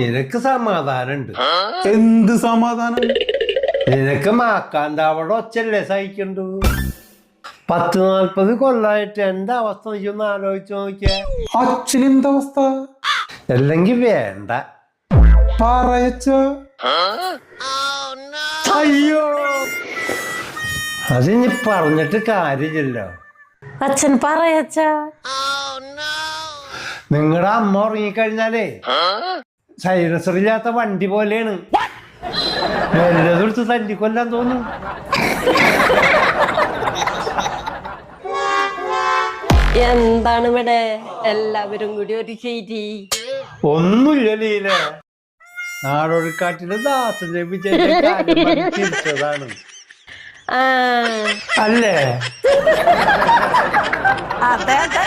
നിനക്ക് സമാധാനുണ്ട്. എന്ത് സമാധാനം? നിനക്ക് മാക്കാന്താവടെ ഒച്ചല്ലേ സഹിക്കണ്ടു. 40-40 കൊല്ലായിട്ട് എന്റെ അവസ്ഥ നീയൊന്ന് ആലോചിച്ച് നോക്കിയേ. അച്ഛനെന്ത അവസ്ഥ? അല്ലെങ്കിൽ വേണ്ട പറയച്ച. അയ്യോ, അതിനി പറഞ്ഞിട്ട് കാര്യമില്ലല്ലോ. അച്ഛൻ പറയച്ച. നിങ്ങളുടെ അമ്മ ഉറങ്ങിക്കഴിഞ്ഞാലേ സൈലൻസറില്ലാത്ത വണ്ടി പോലെയാണ്. വല്ലതെടുത്ത് തല്ലിക്കൊല്ലാൻ തോന്നും. എന്താണ് ഇവിടെ എല്ലാവരും കൂടി ഒരു ശരി? ഒന്നുമില്ല ലീല, നാടോടിക്കാട്ടില് ദാസൻ തിരിച്ചതാണ് അല്ലേ? അതെ അതെ.